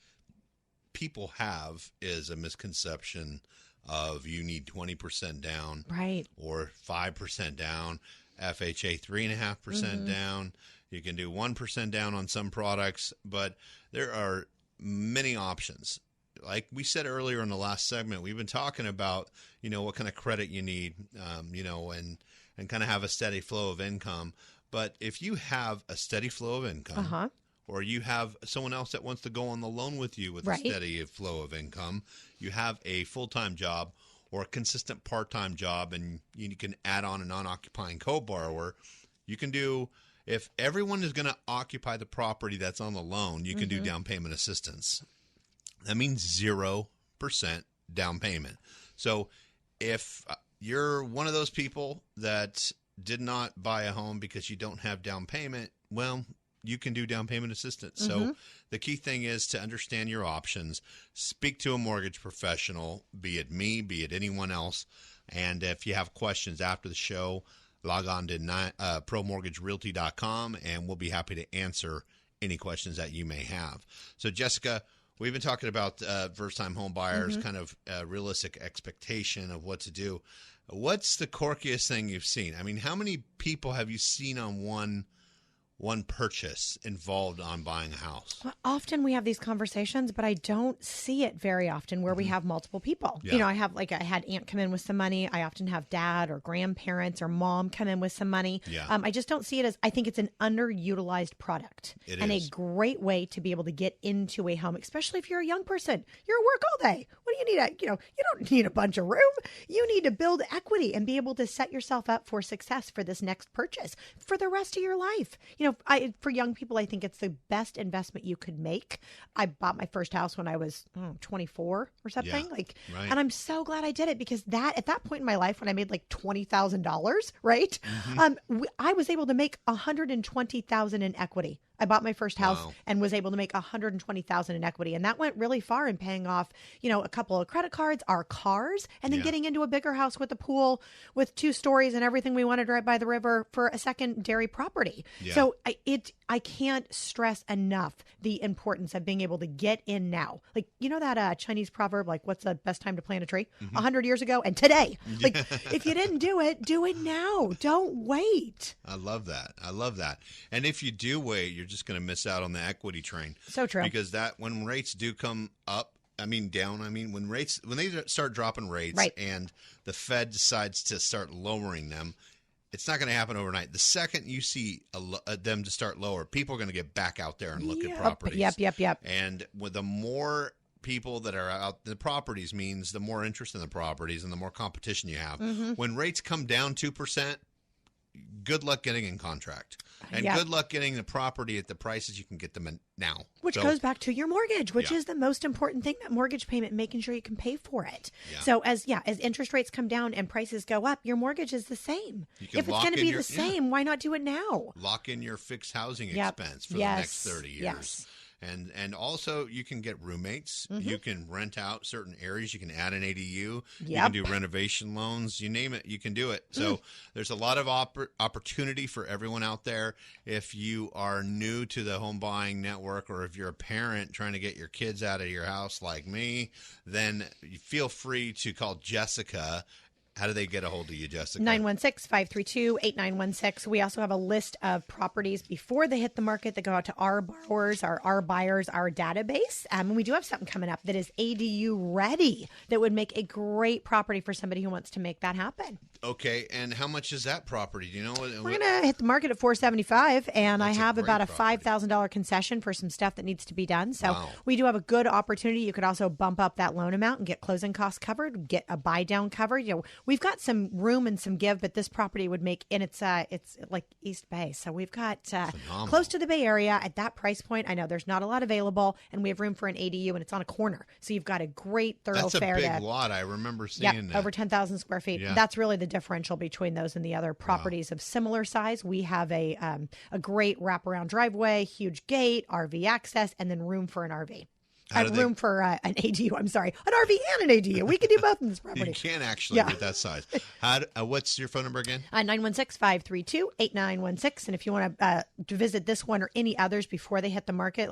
Speaker 1: people have is a misconception of you need 20% down,
Speaker 2: right,
Speaker 1: or 5% down, FHA 3.5% down. You can do 1% down on some products, but there are many options. Like we said earlier in the last segment, we've been talking about, what kind of credit you need, and kind of have a steady flow of income. But if you have a steady flow of income, or you have someone else that wants to go on the loan with you with a steady flow of income, you have a full-time job or a consistent part-time job, and you can add on a non-occupying co-borrower, you can do, if everyone is going to occupy the property that's on the loan, you can do down payment assistance. That means 0% down payment. So if you're one of those people that did not buy a home because you don't have down payment, well, you can do down payment assistance. So the key thing is to understand your options, speak to a mortgage professional, be it me, be it anyone else. And if you have questions after the show, log on to promortgagerealty.com, and we'll be happy to answer any questions that you may have. So, Jessica, we've been talking about first-time home buyers, kind of realistic expectation of what to do. What's the quirkiest thing you've seen? I mean, how many people have you seen on one purchase involved on buying a house?
Speaker 2: Well, often we have these conversations, but I don't see it very often where we have multiple people.
Speaker 1: Yeah.
Speaker 2: I had aunt come in with some money. I often have dad or grandparents or mom come in with some money.
Speaker 1: Yeah.
Speaker 2: I just don't see it as, I think it's an underutilized product and a great way to be able to get into a home, especially if you're a young person. You're at work all day. What do you need? You don't need a bunch of room. You need to build equity and be able to set yourself up for success for this next purchase for the rest of your life. For young people, I think it's the best investment you could make. I bought my first house when I was 24 or something. And I'm so glad I did it, because at that point in my life when I made like $20,000, right? I was able to make $120,000 in equity. I bought my first house and was able to make $120,000 in equity. And that went really far in paying off, a couple of credit cards, our cars, and then getting into a bigger house with a pool with 2 stories and everything we wanted right by the river for a secondary property. Yeah. So I can't stress enough the importance of being able to get in now. Like, that Chinese proverb, like, what's the best time to plant a tree? 100 years ago and today. Like, if you didn't do it now. Don't wait.
Speaker 1: I love that. And if you do wait, you're just going to miss out on the equity train.
Speaker 2: So true.
Speaker 1: Because when rates do come up, down, when they start dropping rates, and the Fed decides to start lowering them, It's not going to happen overnight. The second you see them to start lower, people are going to get back out there and look at properties.
Speaker 2: Yep.
Speaker 1: And with the more people that are out, the properties means the more interest in the properties and the more competition you have. When rates come down 2%, good luck getting in contract. And good luck getting the property at the prices you can get them in now.
Speaker 2: Which goes back to your mortgage, which is the most important thing, that mortgage payment, making sure you can pay for it. Yeah. So as interest rates come down and prices go up, your mortgage is the same. If it's going to be the same, why not do it now?
Speaker 1: Lock in your fixed housing expense for the next 30 years.
Speaker 2: Yes.
Speaker 1: And also, you can get roommates. You can rent out certain areas. You can add an ADU. You can do renovation loans. You name it, you can do it. So there's a lot of opportunity for everyone out there. If you are new to the home buying network, or if you're a parent trying to get your kids out of your house like me, then feel free to call Jessica. How do they get a hold of you, Jessica?
Speaker 2: 916-532-8916. We also have a list of properties before they hit the market that go out to our borrowers, our buyers, our database. And we do have something coming up that is ADU ready that would make a great property for somebody who wants to make that happen.
Speaker 1: Okay, and how much is that property? Do you know?
Speaker 2: We're going to hit the market at $475, and I have about a $5,000 concession for some stuff that needs to be done. So we do have a good opportunity. You could also bump up that loan amount and get closing costs covered, get a buy down covered. We've got some room and some give, but this property would make, and it's like East Bay. So we've got close to the Bay Area at that price point. I know there's not a lot available, and we have room for an ADU, and it's on a corner. So you've got a great thoroughfare.
Speaker 1: That's a big lot. I remember seeing that.
Speaker 2: Over 10,000 square feet. Yeah. That's really the differential between those and the other properties of similar size. We have a great wraparound driveway, huge gate, RV access, and then room for an RV. Room for an ADU. I'm sorry, an RV and an ADU. We can do both in this property.
Speaker 1: You can actually with that size. What's your phone number again?
Speaker 2: 916-532-8916. And if you want to visit this one or any others before they hit the market,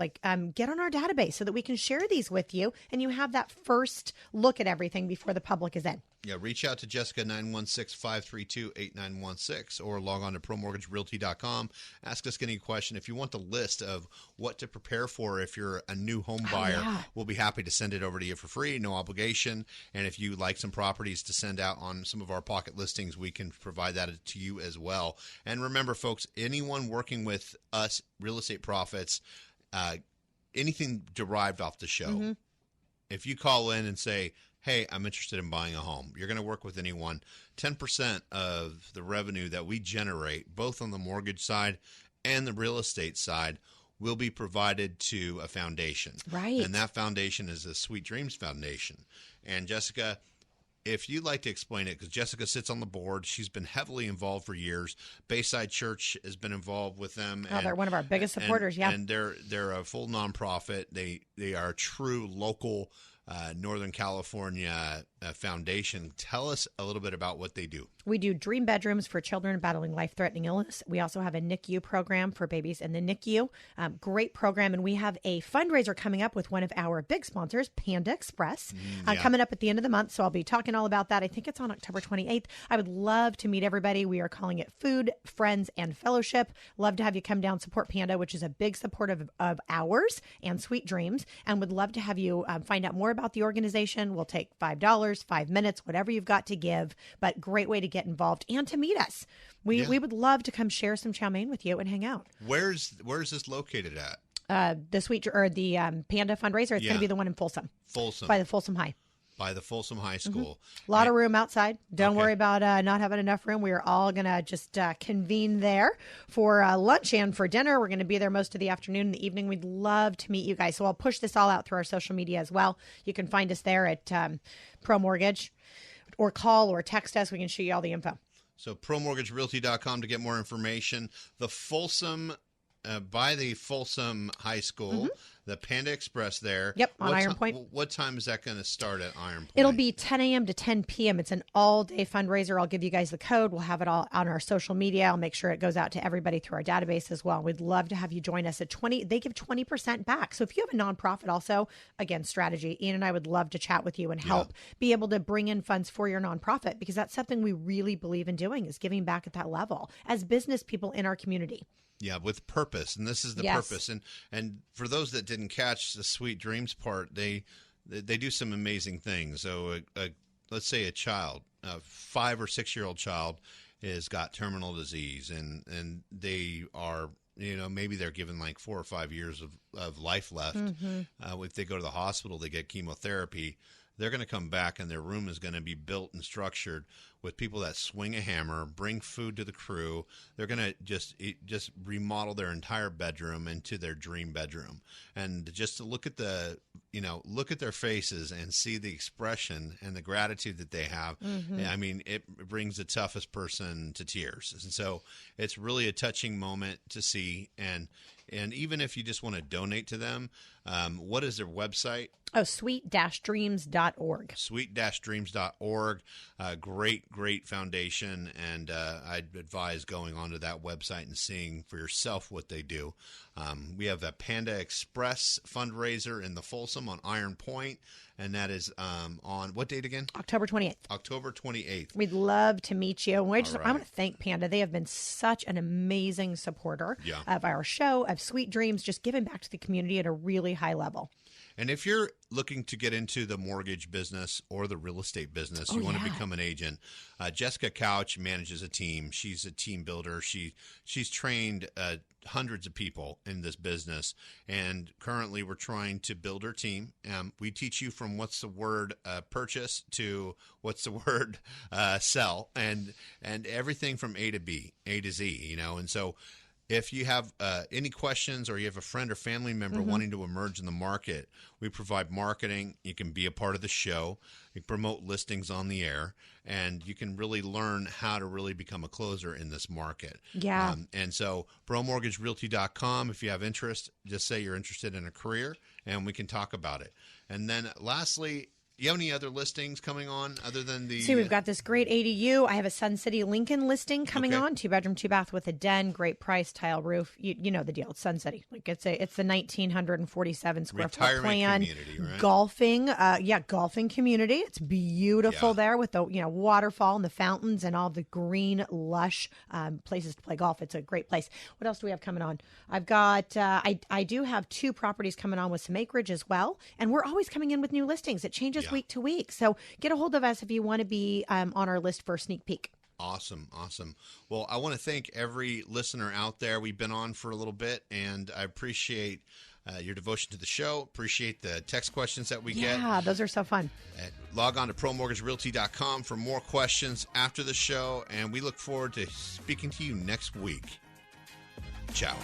Speaker 2: get on our database so that we can share these with you, and you have that first look at everything before the public is in.
Speaker 1: Yeah, reach out to Jessica, 916-532-8916, or log on to ProMortgageRealty.com. Ask us any question. If you want the list of what to prepare for if you're a new home buyer, we'll be happy to send it over to you for free, no obligation. And if you like some properties to send out on some of our pocket listings, we can provide that to you as well. And remember, folks, anyone working with us, Real Estate Profits, anything derived off the show, if you call in and say, hey, I'm interested in buying a home, you're going to work with anyone, 10% of the revenue that we generate, both on the mortgage side and the real estate side, will be provided to a foundation.
Speaker 2: Right.
Speaker 1: And that foundation is the Sweet Dreams Foundation. And Jessica, if you'd like to explain it, because Jessica sits on the board, she's been heavily involved for years. Bayside Church has been involved with them.
Speaker 2: Oh, they're one of our biggest supporters,
Speaker 1: And they're a full nonprofit. They are a true local Northern California foundation. Tell us a little bit about what they do.
Speaker 2: We do dream bedrooms for children battling life-threatening illness. We also have a NICU program for babies in the NICU. Great program. And we have a fundraiser coming up with one of our big sponsors, Panda Express, coming up at the end of the month. So I'll be talking all about that. I think it's on October 28th. I would love to meet everybody. We are calling it Food, Friends, and Fellowship. Love to have you come down, support Panda, which is a big supporter of ours and Sweet Dreams. And would love to have you find out more about the organization. We'll take $5, 5 minutes, whatever you've got to give. But great way to get involved and to meet us. We would love to come share some chow mein with you and hang out.
Speaker 1: Where's this located at?
Speaker 2: The Panda fundraiser. It's going to be the one in Folsom. By the Folsom High.
Speaker 1: By the Folsom High School.
Speaker 2: A lot of room outside. Don't worry about not having enough room. We are all going to just convene there for lunch and for dinner. We're going to be there most of the afternoon and the evening. We'd love to meet you guys. So I'll push this all out through our social media as well. You can find us there at Pro Mortgage, or call or text us. We can show you all the info.
Speaker 1: So ProMortgageRealty.com to get more information. The Folsom, by the Folsom High School, the Panda Express there.
Speaker 2: Yep, on Iron Point.
Speaker 1: What time is that going to start at Iron Point?
Speaker 2: It'll be 10 a.m. to 10 p.m. It's an all-day fundraiser. I'll give you guys the code. We'll have it all on our social media. I'll make sure it goes out to everybody through our database as well. We'd love to have you join us at 20. They give 20% back. So if you have a nonprofit also, again, strategy, Ian and I would love to chat with you and help be able to bring in funds for your nonprofit, because that's something we really believe in doing, is giving back at that level as business people in our community.
Speaker 1: Yeah, with purpose, and this is the purpose. And for those that didn't catch the Sweet Dreams part, they do some amazing things. So let's say a child, a 5 or 6 year old child, is got terminal disease, and they are, maybe they're given like 4 or 5 years of life left. If they go to the hospital, they get chemotherapy. They're going to come back, and their room is going to be built and structured with people that swing a hammer, bring food to the crew. They're going to just remodel their entire bedroom into their dream bedroom. And just to look at look at their faces and see the expression and the gratitude that they have. I mean, it brings the toughest person to tears. And so it's really a touching moment to see. And even if you just want to donate to them, what is their website?
Speaker 2: Oh, sweet-dreams.org.
Speaker 1: Sweet-dreams.org. Great foundation. And I'd advise going onto that website and seeing for yourself what they do. We have a Panda Express fundraiser in the Folsom on Iron Point. And that is on what date again?
Speaker 2: October 28th.
Speaker 1: October 28th.
Speaker 2: We'd love to meet you. I
Speaker 1: right.
Speaker 2: want to thank Panda. They have been such an amazing supporter of our show, of Sweet Dreams, just giving back to the community at a really high level.
Speaker 1: And if you're looking to get into the mortgage business or the real estate business, you want to become an agent, Jessica Couch manages a team. She's a team builder. She's trained hundreds of people in this business, and currently we're trying to build her team. We teach you from what's the word purchase to what's the word sell, and everything from A to B, A to Z, and so if you have any questions, or you have a friend or family member wanting to emerge in the market, we provide marketing. You can be a part of the show. You promote listings on the air, and you can really learn how to really become a closer in this market.
Speaker 2: Yeah.
Speaker 1: And so bromortgagerealty.com, if you have interest, just say you're interested in a career, and we can talk about it. And then lastly, you have any other listings coming on other than the...
Speaker 2: See, we've got this great ADU. I have a Sun City Lincoln listing coming on. 2-bedroom, 2-bath with a den, great price, tile roof. You know the deal. It's Sun City. Like it's the 1,947 square foot plan.
Speaker 1: Retirement community, right?
Speaker 2: Golfing community. It's beautiful there with the waterfall and the fountains and all the green, lush places to play golf. It's a great place. What else do we have coming on? I've got I do have 2 properties coming on with some acreage as well, and we're always coming in with new listings. It changes week to week. So get a hold of us if you want to be on our list for a sneak peek.
Speaker 1: Awesome. Well, I want to thank every listener out there. We've been on for a little bit, and I appreciate your devotion to the show. Appreciate the text questions that we get.
Speaker 2: Yeah, those are so fun.
Speaker 1: Log on to promortgagerealty.com for more questions after the show, and we look forward to speaking to you next week. Ciao.